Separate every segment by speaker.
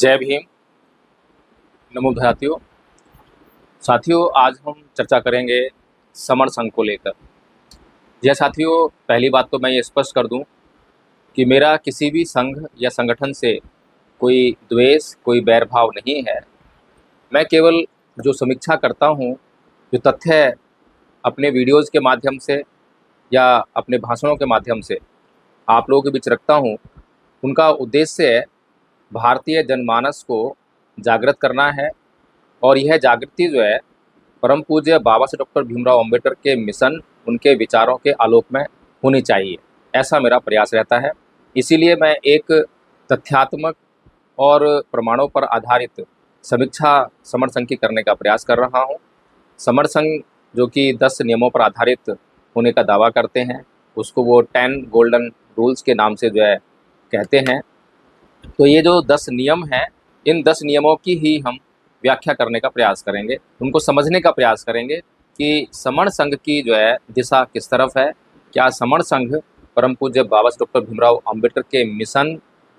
Speaker 1: जय भीम। नमो भारतीयों। साथियों, आज हम चर्चा करेंगे समण संघ को लेकर। यह साथियों, पहली बात तो मैं ये स्पष्ट कर दूं कि मेरा किसी भी संघ या संगठन से कोई द्वेष, कोई बैरभाव नहीं है। मैं केवल जो समीक्षा करता हूं, जो तथ्य अपने वीडियोज़ के माध्यम से या अपने भाषणों के माध्यम से आप लोगों के बीच रखता हूं, उनका उद्देश्य भारतीय जनमानस को जागृत करना है। और यह जागृति जो है परम पूज्य बाबा साहेब डॉक्टर भीमराव अंबेडकर के मिशन, उनके विचारों के आलोक में होनी चाहिए, ऐसा मेरा प्रयास रहता है। इसीलिए मैं एक तथ्यात्मक और प्रमाणों पर आधारित समीक्षा समर संघ की करने का प्रयास कर रहा हूँ। समर संघ जो कि 10 नियमों पर आधारित होने का दावा करते हैं, उसको वो 10 गोल्डन रूल्स के नाम से जो है कहते हैं। तो ये जो 10 नियम हैं, इन 10 नियमों की ही हम व्याख्या करने का प्रयास करेंगे, उनको समझने का प्रयास करेंगे कि समण संघ की जो है दिशा किस तरफ है। क्या समण संघ परम पूज्य बाबा साहेब डॉक्टर भीमराव अंबेडकर के मिशन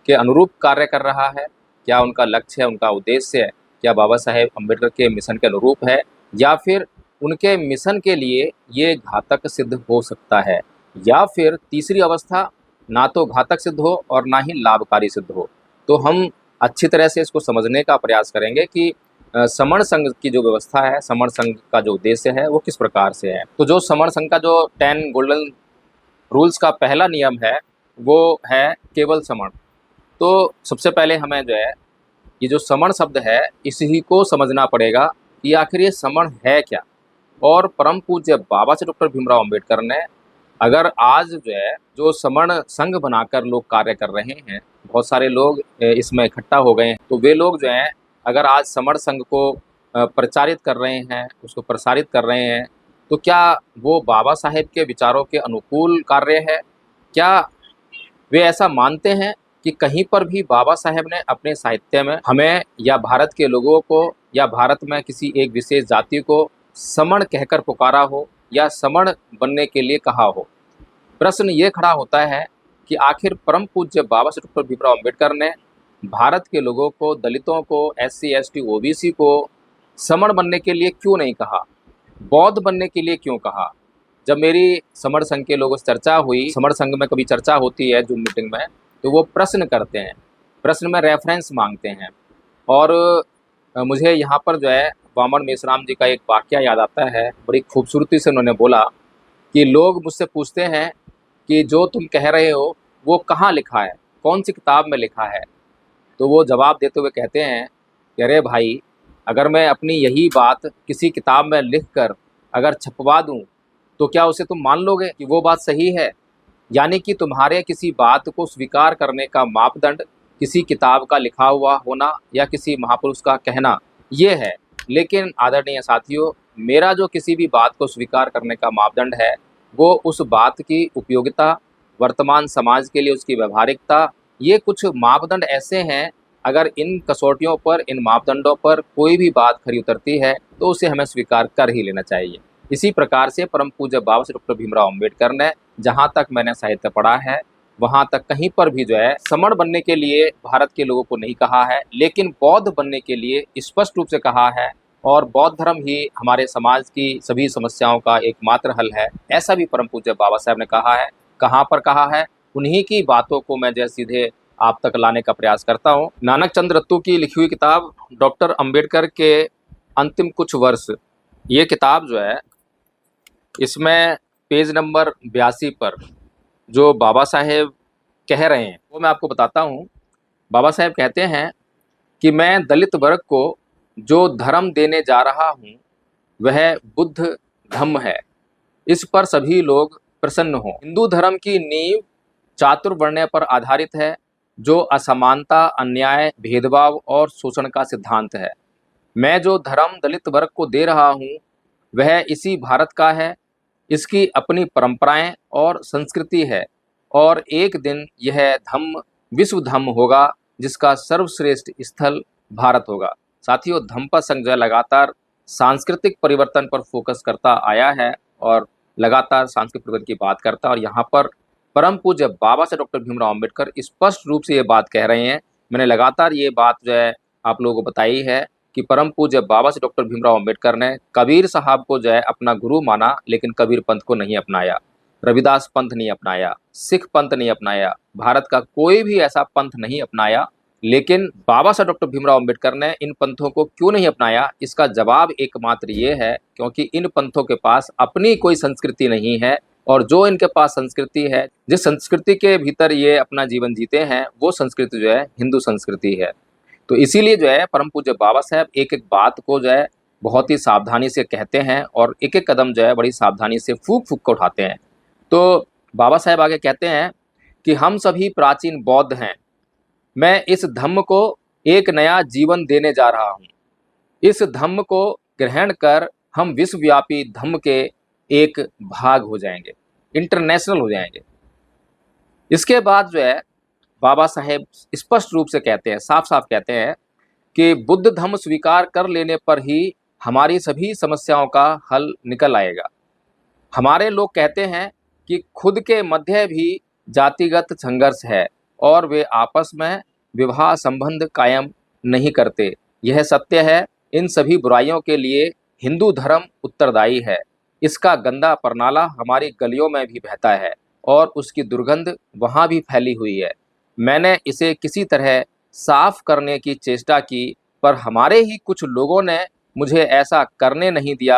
Speaker 1: के अनुरूप कार्य कर रहा है? क्या उनका लक्ष्य है, उनका उद्देश्य है, क्या बाबा साहेब अंबेडकर के मिशन के अनुरूप है, या फिर उनके मिशन के लिए ये घातक सिद्ध हो सकता है, या फिर तीसरी अवस्था ना तो घातक सिद्ध हो और ना ही लाभकारी सिद्ध हो। तो हम अच्छी तरह से इसको समझने का प्रयास करेंगे कि समण संघ की जो व्यवस्था है, समण संघ का जो उद्देश्य है, वो किस प्रकार से है। तो जो समण संघ का जो 10 गोल्डन रूल्स का पहला नियम है, वो है केवल समण। तो सबसे पहले हमें जो है ये जो समण शब्द है, इसी को समझना पड़ेगा कि आखिर ये समण है क्या। और परम पूज्य बाबा साहेब डॉक्टर भीमराव अंबेडकर ने अगर आज जो है जो समण संघ बनाकर लोग कार्य कर रहे हैं, बहुत सारे लोग इसमें इकट्ठा हो गए हैं, तो वे लोग जो हैं अगर आज समण संघ को प्रचारित कर रहे हैं, उसको प्रसारित कर रहे हैं, तो क्या वो बाबा साहेब के विचारों के अनुकूल कार्य है? क्या वे ऐसा मानते हैं कि कहीं पर भी बाबा साहेब ने अपने साहित्य में हमें या भारत के लोगों को या भारत में किसी एक विशेष जाति को समण कहकर पुकारा हो या समण बनने के लिए कहा हो? प्रश्न ये खड़ा होता है कि आखिर परम पूज्य बाबा साहेब डॉक्टर भीमराव अंबेडकर ने भारत के लोगों को, दलितों को, SC ST OBC को समण बनने के लिए क्यों नहीं कहा, बौद्ध बनने के लिए क्यों कहा? जब मेरी समण संघ के लोगों से चर्चा हुई, समण संघ में कभी चर्चा होती है जूम मीटिंग में, तो वो प्रश्न करते हैं, प्रश्न में रेफरेंस मांगते हैं। और मुझे यहाँ पर जो है वामन मेश्राम जी का एक वाक्य याद आता है, बड़ी खूबसूरती से उन्होंने बोला कि लोग मुझसे पूछते हैं कि जो तुम कह रहे हो वो कहाँ लिखा है, कौन सी किताब में लिखा है? तो वो जवाब देते हुए कहते हैं कि अरे भाई, अगर मैं अपनी यही बात किसी किताब में लिख कर अगर छपवा दूँ, तो क्या उसे तुम मान लोगे कि वो बात सही है? यानी कि तुम्हारे किसी बात को स्वीकार करने का मापदंड किसी किताब का लिखा हुआ होना या किसी महापुरुष का कहना, ये है। लेकिन आदरणीय साथियों, मेरा जो किसी भी बात को स्वीकार करने का मापदंड है, वो उस बात की उपयोगिता, वर्तमान समाज के लिए उसकी व्यवहारिकता, ये कुछ मापदंड ऐसे हैं, अगर इन कसौटियों पर, इन मापदंडों पर कोई भी बात खरी उतरती है तो उसे हमें स्वीकार कर ही लेना चाहिए। इसी प्रकार से परम पूज्य बाबा साहेब डॉक्टर भीमराव अंबेडकर ने, जहाँ तक मैंने साहित्य पढ़ा है, वहाँ तक कहीं पर भी जो है समण बनने के लिए भारत के लोगों को नहीं कहा है, लेकिन बौद्ध बनने के लिए स्पष्ट रूप से कहा है। और बौद्ध धर्म ही हमारे समाज की सभी समस्याओं का एकमात्र हल है, ऐसा भी परम पूज्य बाबा साहेब ने कहा है। कहाँ पर कहा है, उन्हीं की बातों को मैं जो सीधे आप तक लाने का प्रयास करता हूँ। नानक चंद्र रत्तू की लिखी हुई किताब डॉक्टर अंबेडकर के अंतिम कुछ वर्ष, ये किताब जो है, इसमें पेज नंबर 82 पर जो बाबा साहेब कह रहे हैं वो मैं आपको बताता हूँ। बाबा साहेब कहते हैं कि मैं दलित वर्ग को जो धर्म देने जा रहा हूँ वह बुद्ध धम्म है, इस पर सभी लोग प्रसन्न हों। हिंदू धर्म की नींव चातुर्वर्ण्य पर आधारित है, जो असमानता, अन्याय, भेदभाव और शोषण का सिद्धांत है। मैं जो धर्म दलित वर्ग को दे रहा हूँ वह इसी भारत का है, इसकी अपनी परंपराएं और संस्कृति है, और एक दिन यह धम्म विश्व धम्म होगा, जिसका सर्वश्रेष्ठ स्थल भारत होगा। साथियों, धम्म संघ जो लगातार सांस्कृतिक परिवर्तन पर फोकस करता आया है और लगातार सांस्कृतिक परिवर्तन की बात करता है। और यहाँ पर परम पूज्य बाबा साहेब डॉक्टर भीमराव अंबेडकर स्पष्ट रूप से ये बात कह रहे हैं, मैंने लगातार ये बात जो है आप लोगों को बताई है कि परम पूज्य बाबा साहब डॉक्टर भीमराव अंबेडकर ने कबीर साहब को जो है अपना गुरु माना, लेकिन कबीर पंथ को नहीं अपनाया, रविदास पंथ नहीं अपनाया, सिख पंथ नहीं अपनाया, भारत का कोई भी ऐसा पंथ नहीं अपनाया। लेकिन बाबा साहब डॉक्टर भीमराव अंबेडकर ने इन पंथों को क्यों नहीं अपनाया, इसका जवाब एकमात्र ये है क्योंकि इन पंथों के पास अपनी कोई संस्कृति नहीं है, और जो इनके पास संस्कृति है, जिस संस्कृति के भीतर ये अपना जीवन जीते हैं, वो संस्कृति जो है हिंदू संस्कृति है। तो इसीलिए जो है परम पूज्य बाबा साहब एक एक बात को जो है बहुत ही सावधानी से कहते हैं और एक एक कदम जो है बड़ी सावधानी से फूक फूक कर उठाते हैं। तो बाबा साहब आगे कहते हैं कि हम सभी प्राचीन बौद्ध हैं, मैं इस धम्म को एक नया जीवन देने जा रहा हूँ। इस धम्म को ग्रहण कर हम विश्वव्यापी धम्म के एक भाग हो जाएंगे, इंटरनेशनल हो जाएंगे। इसके बाद जो है बाबा साहेब स्पष्ट रूप से कहते हैं, साफ साफ कहते हैं कि बुद्ध धम्म स्वीकार कर लेने पर ही हमारी सभी समस्याओं का हल निकल आएगा। हमारे लोग कहते हैं कि खुद के मध्य भी जातिगत संघर्ष है और वे आपस में विवाह संबंध कायम नहीं करते। यह सत्य है। इन सभी बुराइयों के लिए हिंदू धर्म उत्तरदायी है। इसका गंदा परनाला हमारी गलियों में भी बहता है और उसकी दुर्गंध वहाँ भी फैली हुई है। मैंने इसे किसी तरह साफ करने की चेष्टा की, पर हमारे ही कुछ लोगों ने मुझे ऐसा करने नहीं दिया।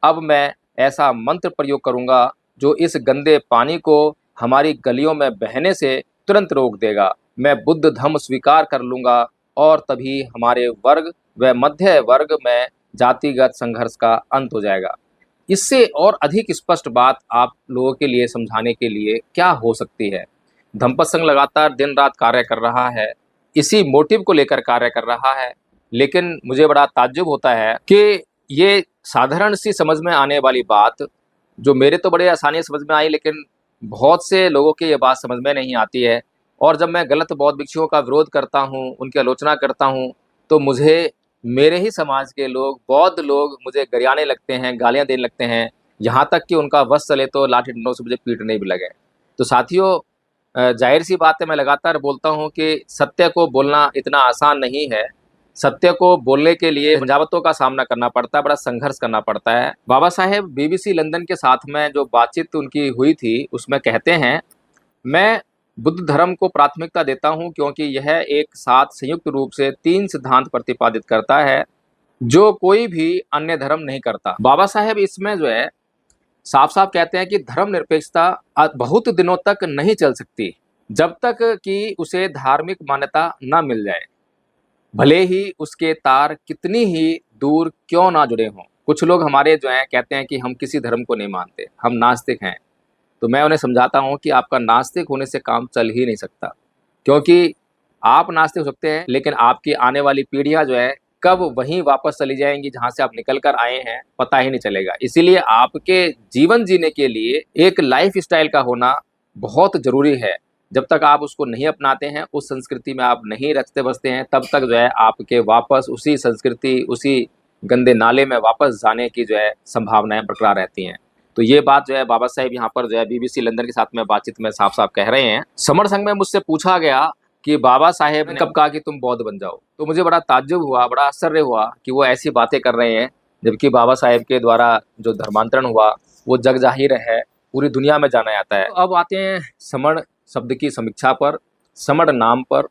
Speaker 1: अब मैं ऐसा मंत्र प्रयोग करूँगा जो इस गंदे पानी को हमारी गलियों में बहने से तुरंत रोक देगा। मैं बुद्ध धम्म स्वीकार कर लूँगा और तभी हमारे वर्ग व मध्य वर्ग में जातिगत संघर्ष का अंत हो जाएगा। इससे और अधिक स्पष्ट बात आप लोगों के लिए समझाने के लिए क्या हो सकती है। धम्मपद संघ लगातार दिन रात कार्य कर रहा है, इसी मोटिव को लेकर कार्य कर रहा है, लेकिन मुझे बड़ा ताज्जुब होता है कि ये साधारण सी समझ में आने वाली बात, जो मेरे तो बड़े आसानी से समझ में आई, लेकिन बहुत से लोगों की ये बात समझ में नहीं आती है। और जब मैं गलत बौद्ध भिक्षुओं का विरोध करता हूँ, उनकी आलोचना करता हूँ, तो मुझे मेरे ही समाज के लोग, बौद्ध लोग मुझे गरियाने लगते हैं, गालियाँ देने लगते हैं, यहाँ तक कि उनका वश चले तो लाठी डंडों से मुझे पीटने भी लगे। तो साथियों, जाहिर सी बात है, मैं लगातार बोलता हूँ कि सत्य को बोलना इतना आसान नहीं है। सत्य को बोलने के लिए झंझावतों का सामना करना पड़ता है, बड़ा संघर्ष करना पड़ता है। बाबा साहेब BBC लंदन के साथ में जो बातचीत उनकी हुई थी, उसमें कहते हैं, मैं बुद्ध धर्म को प्राथमिकता देता हूं क्योंकि यह एक साथ संयुक्त रूप से 3 सिद्धांत प्रतिपादित करता है जो कोई भी अन्य धर्म नहीं करता। बाबा साहेब इसमें जो है साफ साफ कहते हैं कि धर्मनिरपेक्षता बहुत दिनों तक नहीं चल सकती जब तक कि उसे धार्मिक मान्यता न मिल जाए, भले ही उसके तार कितनी ही दूर क्यों ना जुड़े हों। कुछ लोग हमारे जो हैं कहते हैं कि हम किसी धर्म को नहीं मानते, हम नास्तिक हैं। तो मैं उन्हें समझाता हूं कि आपका नास्तिक होने से काम चल ही नहीं सकता, क्योंकि आप नास्तिक हो सकते हैं, लेकिन आपकी आने वाली पीढ़ियां जो है कब वहीं वापस चली जाएंगी जहां से आप निकल कर आए हैं, पता ही नहीं चलेगा। इसीलिए आपके जीवन जीने के लिए एक लाइफ स्टाइल का होना बहुत जरूरी है। जब तक आप उसको नहीं अपनाते हैं, उस संस्कृति में आप नहीं रचते बसते हैं, तब तक जो है आपके वापस उसी संस्कृति, उसी गंदे नाले में वापस जाने की जो है संभावनाएं बरकरार रहती हैं। तो ये बात जो है बाबा साहेब यहाँ पर जो है BBC लंदन के साथ में बातचीत में साफ साफ कह रहे हैं। समर संघ में मुझसे पूछा गया कि बाबा साहेब ने कब कहा कि तुम बौद्ध बन जाओ, तो मुझे बड़ा ताज्जुब हुआ, बड़ा आश्चर्य हुआ कि वो ऐसी बातें कर रहे हैं, जबकि बाबा साहेब के द्वारा जो धर्मांतरण हुआ वो जग जाहिर है, पूरी दुनिया में जाना जाता है। तो अब आते हैं समण शब्द की समीक्षा पर, समण नाम पर।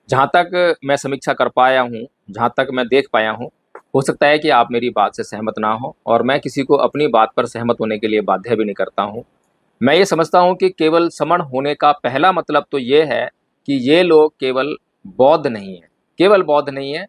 Speaker 1: जहाँ तक मैं समीक्षा कर पाया हूँ, जहाँ तक मैं देख पाया हूँ, हो सकता है कि आप मेरी बात से सहमत ना हो, और मैं किसी को अपनी बात पर सहमत होने के लिए बाध्य भी नहीं करता हूँ। मैं ये समझता हूँ कि केवल समण होने का पहला मतलब तो ये है कि ये लोग केवल बौद्ध नहीं है, केवल बौद्ध नहीं है,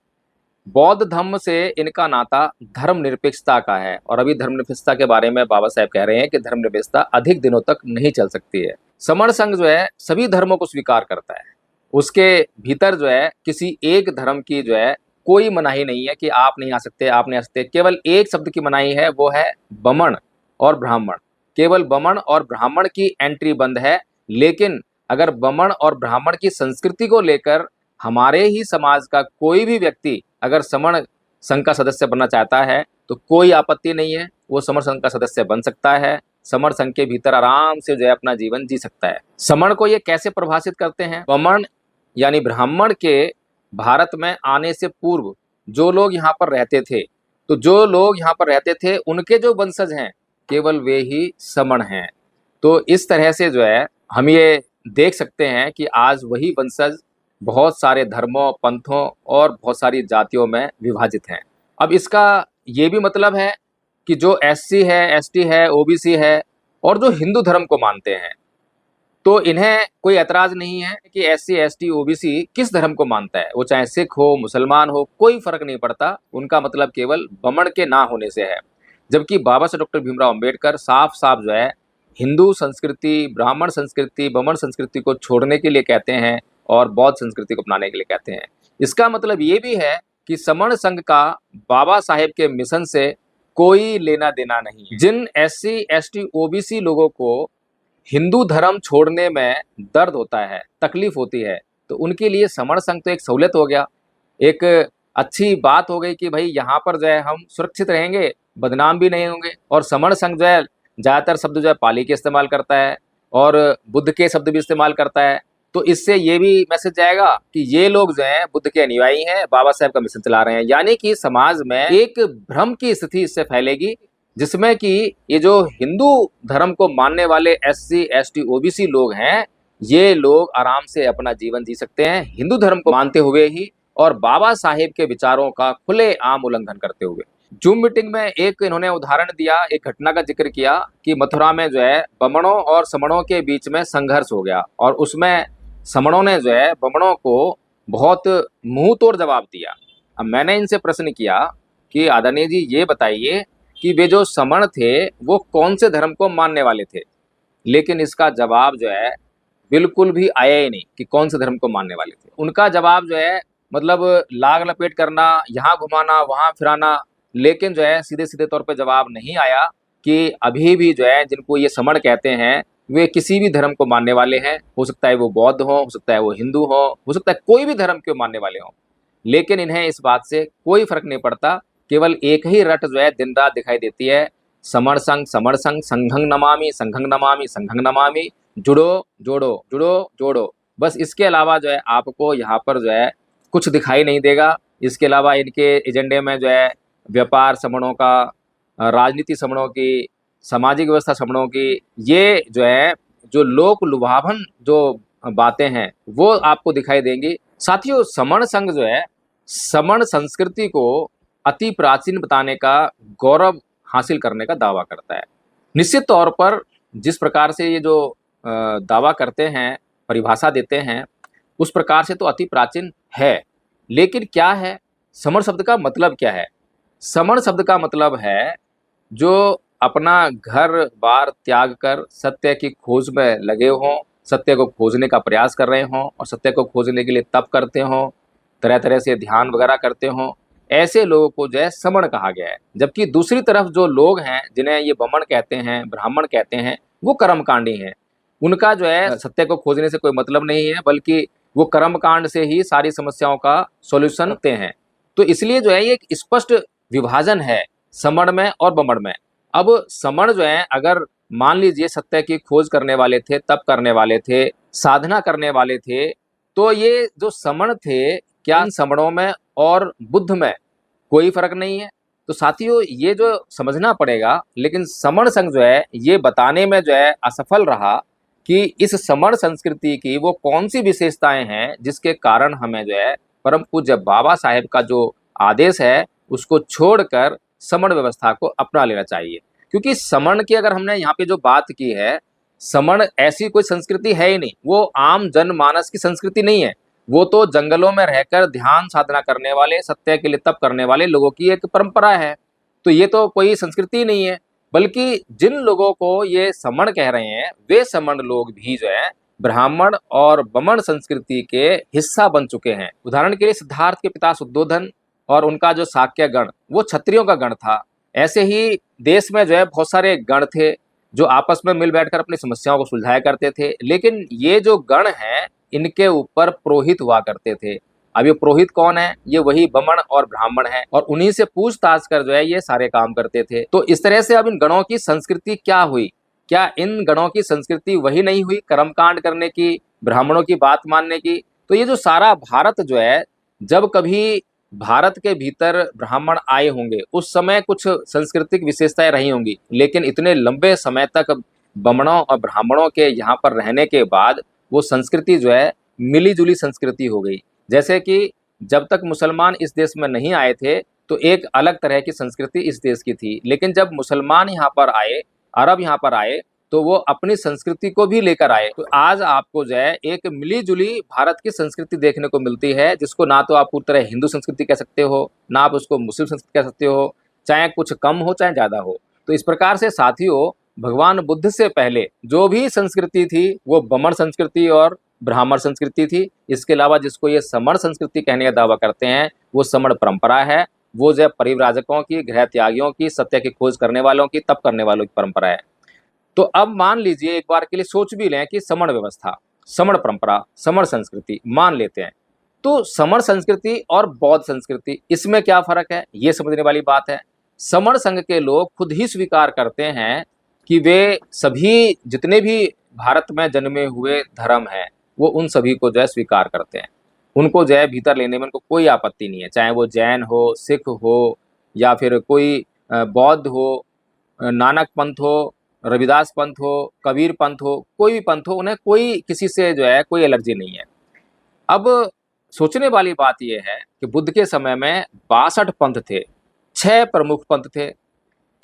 Speaker 1: बौद्ध धर्म से इनका नाता धर्मनिरपेक्षता का है। और अभी धर्मनिरपेक्षता के बारे में बाबा साहेब कह रहे हैं कि धर्मनिरपेक्षता अधिक दिनों तक नहीं चल सकती है। समण संघ जो है सभी धर्मों को स्वीकार करता है, उसके भीतर जो है किसी एक धर्म की जो है कोई मनाही नहीं है कि आप नहीं आ सकते, आप नहीं आ सकते। केवल एक शब्द की मनाही है, वो है बमण और ब्राह्मण। केवल बमण और ब्राह्मण की एंट्री बंद है। लेकिन अगर बमण और ब्राह्मण की संस्कृति को लेकर हमारे ही समाज का कोई भी व्यक्ति अगर समण संघ का सदस्य बनना चाहता है तो कोई आपत्ति नहीं है, वो समण संघ का सदस्य बन सकता है, समण संघ के भीतर आराम से जो है अपना जीवन जी सकता है। समण को ये कैसे परिभाषित करते हैं? बमण यानी ब्राह्मण के भारत में आने से पूर्व जो लोग यहाँ पर रहते थे, तो जो लोग यहाँ पर रहते थे उनके जो वंशज हैं केवल वे ही समण हैं। तो इस तरह से जो है हम ये देख सकते हैं कि आज वही वंशज बहुत सारे धर्मों, पंथों और बहुत सारी जातियों में विभाजित हैं। अब इसका ये भी मतलब है कि जो एससी है, एसटी है, ओबीसी है और जो हिंदू धर्म को मानते हैं, तो इन्हें कोई ऐतराज नहीं है कि एससी, एसटी, ओबीसी किस धर्म को मानता है, वो चाहे सिख हो, मुसलमान हो, कोई फर्क नहीं पड़ता। उनका मतलब केवल बमण के ना होने से है। जबकि बाबा साहब डॉक्टर भीमराव अंबेडकर साफ साफ जो है हिंदू संस्कृति, ब्राह्मण संस्कृति, बमण संस्कृति को छोड़ने के लिए कहते हैं और बौद्ध संस्कृति को अपनाने के लिए कहते हैं। इसका मतलब ये भी है कि समण संघ का बाबा साहेब के मिशन से कोई लेना देना नहीं है। जिन एससी, एसटी, ओबीसी लोगों को हिंदू धर्म छोड़ने में दर्द होता है, तकलीफ होती है, तो उनके लिए समण संघ तो एक सहूलियत हो गया, एक अच्छी बात हो गई कि भाई यहाँ पर जो है हम सुरक्षित रहेंगे, बदनाम भी नहीं होंगे। और समण संघ जो है ज़्यादातर शब्द जो है पाली के इस्तेमाल करता है और बुद्ध के शब्द भी इस्तेमाल करता है। तो इससे ये भी मैसेज जाएगा कि ये लोग जो हैं बुद्ध के अनुयायी हैं, बाबा साहेब का मिशन चला रहे हैं। यानी कि समाज में एक भ्रम की स्थिति इससे फैलेगी, जिसमें कि ये जो हिंदू धर्म को मानने वाले एससी, एसटी, ओबीसी लोग हैं, ये लोग आराम से अपना जीवन जी सकते हैं हिंदू धर्म को मानते हुए ही और बाबा साहेब के विचारों का खुलेआम उल्लंघन करते हुए। जूम मीटिंग में एक इन्होंने उदाहरण दिया, एक घटना का जिक्र किया कि मथुरा में जो है बमणों और समणों के बीच में संघर्ष हो गया और उसमें समणों ने जो है बमणों को बहुत मुंह तोड़ जवाब दिया। अब मैंने इनसे प्रश्न किया कि आदरणीय जी ये बताइए कि वे जो समण थे वो कौन से धर्म को मानने वाले थे, लेकिन इसका जवाब जो है बिल्कुल भी आया ही नहीं कि कौन से धर्म को मानने वाले थे। उनका जवाब जो है मतलब लाग लपेट करना, यहाँ घुमाना, वहाँ फिराना, लेकिन जो है सीधे सीधे तौर पे जवाब नहीं आया कि अभी भी जो है जिनको ये समण कहते हैं वे किसी भी धर्म को मानने वाले हैं। हो सकता है वो बौद्ध हो सकता है वो हिंदू हो सकता है कोई भी धर्म के मानने वाले हों, लेकिन इन्हें इस बात से कोई फर्क नहीं पड़ता। केवल एक ही रट जो है दिन रात दिखाई देती है, समण संघ, समण संघ, संघं नमामि, संघं नमामि, संघं नमामि, जुड़ो जोड़ो, जुड़ो जोड़ो। बस इसके अलावा जो है आपको यहाँ पर जो है कुछ दिखाई नहीं देगा। इसके अलावा इनके एजेंडे में जो है व्यापार समणों का, राजनीति समणों की, सामाजिक व्यवस्था समणों की, ये जो है जो लोक लुभावन जो बातें हैं वो आपको दिखाई देंगी। साथियों, समण संघ जो है समण संस्कृति को अति प्राचीन बताने का, गौरव हासिल करने का दावा करता है। निश्चित तौर पर जिस प्रकार से ये जो दावा करते हैं, परिभाषा देते हैं, उस प्रकार से तो अति प्राचीन है, लेकिन क्या है समण शब्द का मतलब क्या है? समण शब्द का मतलब है जो अपना घर बार त्याग कर सत्य की खोज में लगे हों, सत्य को खोजने का प्रयास कर रहे हों और सत्य को खोजने के लिए तप करते हों, तरह तरह से ध्यान वगैरह करते हों, ऐसे लोगों को जो है समण कहा गया है। जबकि दूसरी तरफ जो लोग हैं जिन्हें ये बमण कहते हैं, ब्राह्मण कहते हैं, वो कर्मकांडी हैं। उनका जो है सत्य को खोजने से कोई मतलब नहीं है, बल्कि वो कर्मकांड से ही सारी समस्याओं का सॉल्यूशन देते हैं। तो इसलिए जो है ये एक स्पष्ट विभाजन है समण में और बमण में। अब समण जो है अगर मान लीजिए सत्य की खोज करने वाले थे, तप करने वाले थे, साधना करने वाले थे, तो ये जो समण थे क्या इन समणों में और बुद्ध में कोई फर्क नहीं है? तो साथियों ये जो समझना पड़ेगा। लेकिन समण संघ जो है ये बताने में जो है असफल रहा कि इस समण संस्कृति की वो कौन सी विशेषताएं हैं जिसके कारण हमें जो है परम पूज्य बाबा साहेब का जो आदेश है उसको छोड़कर समण व्यवस्था को अपना लेना चाहिए। क्योंकि समण की अगर हमने यहाँ पे जो बात की है, समण ऐसी कोई संस्कृति है ही नहीं, वो आम जनमानस की संस्कृति नहीं है। वो तो जंगलों में रहकर ध्यान साधना करने वाले, सत्य के लिए तप करने वाले लोगों की एक परंपरा है। तो ये तो कोई संस्कृति नहीं है, बल्कि जिन लोगों को ये समण कह रहे हैं वे समण लोग भी जो है ब्राह्मण और बमण संस्कृति के हिस्सा बन चुके हैं। उदाहरण के लिए सिद्धार्थ के पिता शुद्धोधन और उनका जो शाक्य गण वो क्षत्रियों का गण था। ऐसे ही देश में जो है बहुत सारे गण थे जो आपस में मिल बैठकर अपनी समस्याओं को सुलझाया करते थे। लेकिन ये जो गण हैं इनके ऊपर पुरोहित हुआ करते थे। अब ये पुरोहित कौन है? ये वही बमण और ब्राह्मण है और उन्हीं से पूछताछ कर जो है ये सारे काम करते थे। तो इस तरह से अब इन गणों की संस्कृति क्या हुई? क्या इन गणों की संस्कृति वही नहीं हुई कर्मकांड करने की, ब्राह्मणों की बात मानने की? तो ये जो सारा भारत जो है, जब कभी भारत के भीतर ब्राह्मण आए होंगे, उस समय कुछ सांस्कृतिक विशेषताएं रही होंगी, लेकिन इतने लंबे समय तक बमणों और ब्राह्मणों के यहाँ पर रहने के बाद वो संस्कृति जो है मिली जुली संस्कृति हो गई। जैसे कि जब तक मुसलमान इस देश में नहीं आए थे तो एक अलग तरह की संस्कृति इस देश की थी, लेकिन जब मुसलमान यहाँ पर आए, अरब यहाँ पर आए, तो वो अपनी संस्कृति को भी लेकर आए। तो आज आपको जो है एक मिली जुली भारत की संस्कृति देखने को मिलती है, जिसको ना तो आप पूरी तरह हिंदू संस्कृति कह सकते हो, ना आप उसको मुस्लिम संस्कृति कह सकते हो, चाहे कुछ कम हो चाहे ज़्यादा हो। तो इस प्रकार से साथियों, भगवान बुद्ध से पहले जो भी संस्कृति थी वो बमण संस्कृति और ब्राह्मण संस्कृति थी। इसके अलावा जिसको ये समण संस्कृति कहने का दावा करते हैं, वो समण परंपरा है। वो जो है परिव्राजकों की, गृह त्यागियों की, सत्य की खोज करने वालों की, तप करने वालों की परंपरा है। तो अब मान लीजिए, एक बार के लिए सोच भी लें कि समण व्यवस्था, समण परंपरा, समण संस्कृति मान लेते हैं, तो समण संस्कृति और बौद्ध संस्कृति, इसमें क्या फर्क है, ये समझने वाली बात है। समण संघ के लोग खुद ही स्वीकार करते हैं कि वे सभी जितने भी भारत में जन्मे हुए धर्म हैं, वो उन सभी को जो है स्वीकार करते हैं। उनको जो है भीतर लेने में उनको कोई आपत्ति नहीं है, चाहे वो जैन हो, सिख हो, या फिर कोई बौद्ध हो, नानक पंथ हो, रविदास पंथ हो, कबीर पंथ हो, कोई भी पंथ हो, उन्हें कोई किसी से जो है कोई एलर्जी नहीं है। अब सोचने वाली बात यह है कि बुद्ध के समय में 62 पंथ थे, 6 प्रमुख पंथ थे।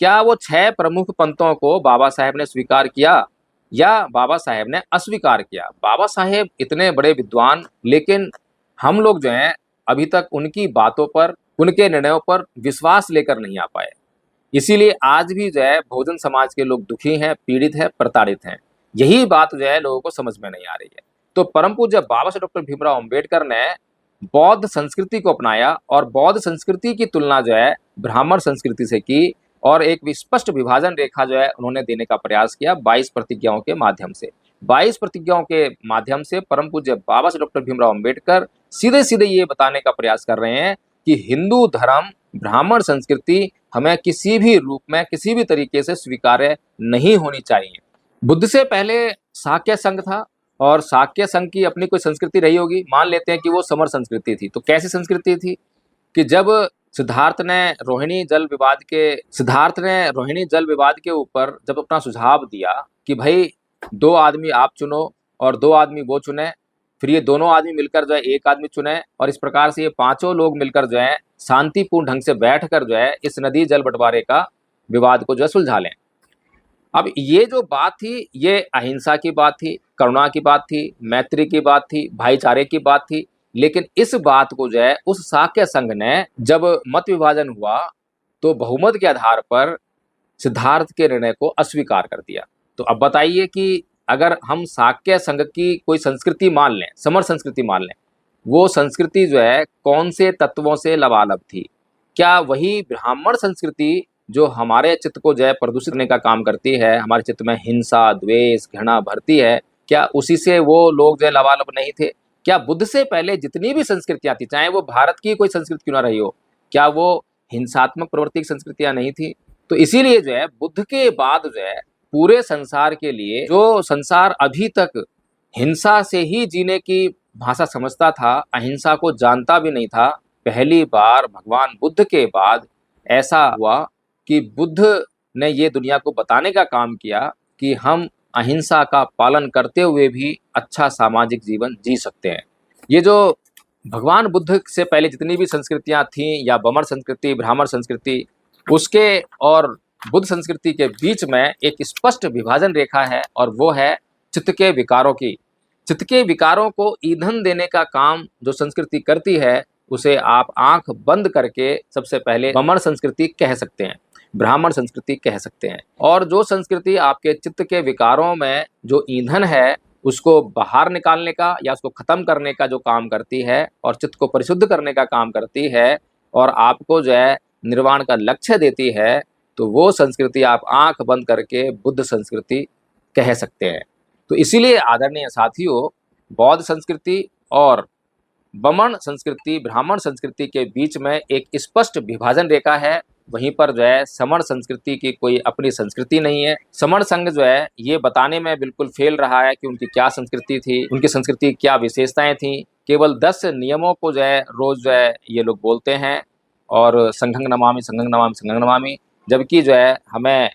Speaker 1: क्या वो 6 प्रमुख पंथों को बाबा साहेब ने स्वीकार किया या बाबा साहेब ने अस्वीकार किया? बाबा साहेब इतने बड़े विद्वान, लेकिन हम लोग जो हैं अभी तक उनकी बातों पर, उनके निर्णयों पर विश्वास लेकर नहीं आ पाए। इसीलिए आज भी जो है बहुजन समाज के लोग दुखी हैं, पीड़ित हैं, प्रताड़ित हैं। यही बात जो है लोगों को समझ में नहीं आ रही है। तो परम पूज्य बाबा साहेब डॉक्टर भीमराव अंबेडकर ने बौद्ध संस्कृति को अपनाया और बौद्ध संस्कृति की तुलना जो है ब्राह्मण संस्कृति से की, और एक स्पष्ट विभाजन रेखा जो है उन्होंने देने का प्रयास किया 22 प्रतिज्ञाओं के माध्यम से। 22 प्रतिज्ञाओं के माध्यम से परम पूज्य बाबा साहेब डॉक्टर भीमराव अंबेडकर सीधे सीधे ये बताने का प्रयास कर रहे हैं कि हिंदू धर्म, ब्राह्मण संस्कृति हमें किसी भी रूप में, किसी भी तरीके से स्वीकार्य नहीं होनी चाहिए। बुद्ध से पहले शाक्य संघ था, और शाक्य संघ की अपनी कोई संस्कृति रही होगी। मान लेते हैं कि वो समर संस्कृति थी। तो कैसी संस्कृति थी कि जब सिद्धार्थ ने रोहिणी जल विवाद के ऊपर जब अपना सुझाव दिया कि भाई 2 आदमी आप चुनो और 2 आदमी वो चुने, फिर ये दोनों आदमी मिलकर जो है एक आदमी चुने, और इस प्रकार से ये 5 लोग मिलकर जो है शांतिपूर्ण ढंग से बैठकर जो है इस नदी जल बंटवारे का विवाद को जो है सुलझा लें। अब ये जो बात थी, ये अहिंसा की बात थी, करुणा की बात थी, मैत्री की बात थी, भाईचारे की बात थी। लेकिन इस बात को जो है उस शाक्य संघ ने, जब मत विभाजन हुआ तो बहुमत के आधार पर सिद्धार्थ के निर्णय को अस्वीकार कर दिया। तो अब बताइए कि अगर हम शाक्य संघ की कोई संस्कृति मान लें, समर संस्कृति मान लें, वो संस्कृति जो है कौन से तत्वों से लबालब थी? क्या वही ब्राह्मण संस्कृति जो हमारे चित्त को जो है प्रदूषित करने का काम करती है, हमारे चित्त में हिंसा, द्वेष, घृणा भरती है, क्या उसी से वो लोग जो है लबालब नहीं थे? क्या बुद्ध से पहले जितनी भी संस्कृतियां थी, चाहे वो भारत की कोई संस्कृति क्यों ना रही हो, क्या वो हिंसात्मक प्रवृत्ति की संस्कृतियां नहीं थी? तो इसीलिए जो है बुद्ध के बाद जो है पूरे संसार के लिए, जो संसार अभी तक हिंसा से ही जीने की भाषा समझता था, अहिंसा को जानता भी नहीं था, पहली बार भगवान बुद्ध के बाद ऐसा हुआ कि बुद्ध ने ये दुनिया को बताने का काम किया कि हम अहिंसा का पालन करते हुए भी अच्छा सामाजिक जीवन जी सकते हैं। ये जो भगवान बुद्ध से पहले जितनी भी संस्कृतियां थीं, या बमर संस्कृति, ब्राह्मण संस्कृति, उसके और बुद्ध संस्कृति के बीच में एक स्पष्ट विभाजन रेखा है, और वो है चित्त के विकारों की। चित्त के विकारों को ईंधन देने का काम जो संस्कृति करती है, उसे आप आंख बंद करके सबसे पहले बमण संस्कृति कह सकते हैं, ब्राह्मण संस्कृति कह सकते हैं। और जो संस्कृति आपके चित्त के विकारों में जो ईंधन है उसको बाहर निकालने का या उसको खत्म करने का जो काम करती है, और चित्त को परिशुद्ध करने का काम करती है, और आपको जो है निर्वाण का लक्ष्य देती है, तो वो संस्कृति आप आंख बंद करके बुद्ध संस्कृति कह सकते हैं। तो इसीलिए आदरणीय साथियों, बौद्ध संस्कृति और बमण संस्कृति, ब्राह्मण संस्कृति के बीच में एक स्पष्ट विभाजन रेखा है। वहीं पर जो है समण संस्कृति की कोई अपनी संस्कृति नहीं है। समण संघ जो है ये बताने में बिल्कुल फेल रहा है कि उनकी क्या संस्कृति थी, उनकी संस्कृति क्या विशेषताएं थी, केवल 10 नियमों को जो है रोज जो है ये लोग बोलते हैं और संघं नमामि संघं नमामि संघं नमामि, जबकि जो है हमें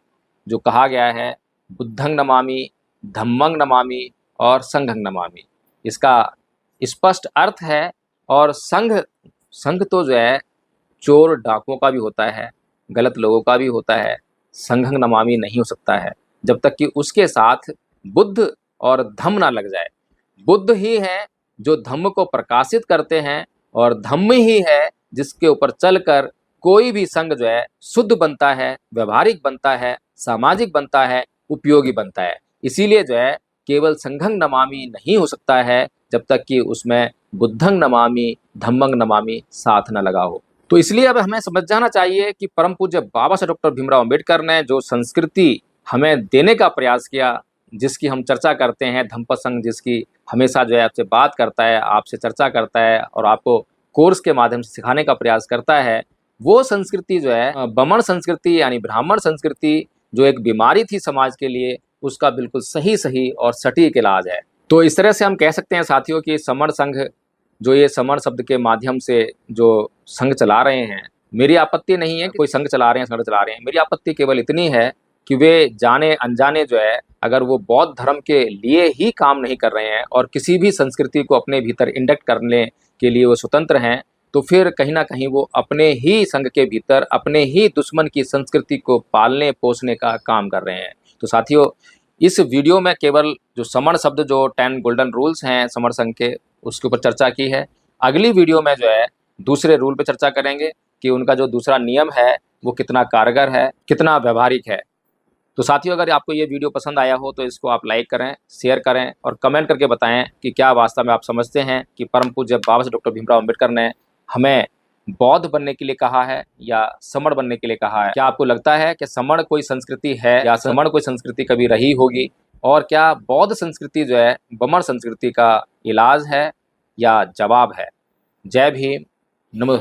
Speaker 1: जो कहा गया है बुद्धं नमामि, धम्मं नमामि और संघं नमामि, इसका स्पष्ट अर्थ है। और संघ तो जो है चोर डाकुओं का भी होता है, गलत लोगों का भी होता है, संघं नमामि नहीं हो सकता है जब तक कि उसके साथ बुद्ध और धम्म ना लग जाए। बुद्ध ही है जो धम्म को प्रकाशित करते हैं और धम्म ही है जिसके ऊपर चलकर कोई भी संघ जो है शुद्ध बनता है, व्यवहारिक बनता है, सामाजिक बनता है, उपयोगी बनता है। इसीलिए जो है केवल संघं नमामि नहीं हो सकता है जब तक कि उसमें बुद्धं नमामि धम्मं नमामि साथ न लगा हो। तो इसलिए अब हमें समझ जाना चाहिए कि परम पूज्य बाबा साहब डॉक्टर भीमराव अम्बेडकर ने जो संस्कृति हमें देने का प्रयास किया, जिसकी हम चर्चा करते हैं, धम्म संघ जिसकी हमेशा जो है आपसे बात करता है, आपसे चर्चा करता है और आपको कोर्स के माध्यम से सिखाने का प्रयास करता है, वो संस्कृति जो है बमण संस्कृति यानी ब्राह्मण संस्कृति जो एक बीमारी थी समाज के लिए, उसका बिल्कुल सही और सटीक इलाज है। तो इस तरह से हम कह सकते हैं साथियों कि समण संघ जो ये समण शब्द के माध्यम से जो संघ चला रहे हैं, मेरी आपत्ति नहीं है कि कोई संघ चला रहे हैं, संघ चला रहे हैं। मेरी आपत्ति केवल इतनी है कि वे जाने अनजाने जो है अगर वो बौद्ध धर्म के लिए ही काम नहीं कर रहे हैं और किसी भी संस्कृति को अपने भीतर इंडक्ट करने के लिए वो स्वतंत्र हैं, तो फिर कहीं ना कहीं वो अपने ही संघ के भीतर अपने ही दुश्मन की संस्कृति को पालने पोसने का काम कर रहे हैं। तो साथियों, इस वीडियो में केवल जो समण शब्द जो 10 गोल्डन रूल्स हैं समण संघ के, उसके ऊपर चर्चा की है। अगली वीडियो में जो है दूसरे रूल पे चर्चा करेंगे कि उनका जो दूसरा नियम है वो कितना कारगर है, कितना व्यवहारिक है। तो साथियों, अगर आपको ये वीडियो पसंद आया हो तो इसको आप लाइक करें, शेयर करें और कमेंट करके बताएं कि क्या वास्तव में आप समझते हैं कि परम पूज्य बाबा साहब डॉक्टर भीमराव अम्बेडकर ने हमें बौद्ध बनने के लिए कहा है या समण बनने के लिए कहा है। क्या आपको लगता है कि समण कोई संस्कृति है या समण कोई संस्कृति कभी रही होगी, और क्या बौद्ध संस्कृति जो है बमण संस्कृति का इलाज है या जवाब है? जय भीम, नमो।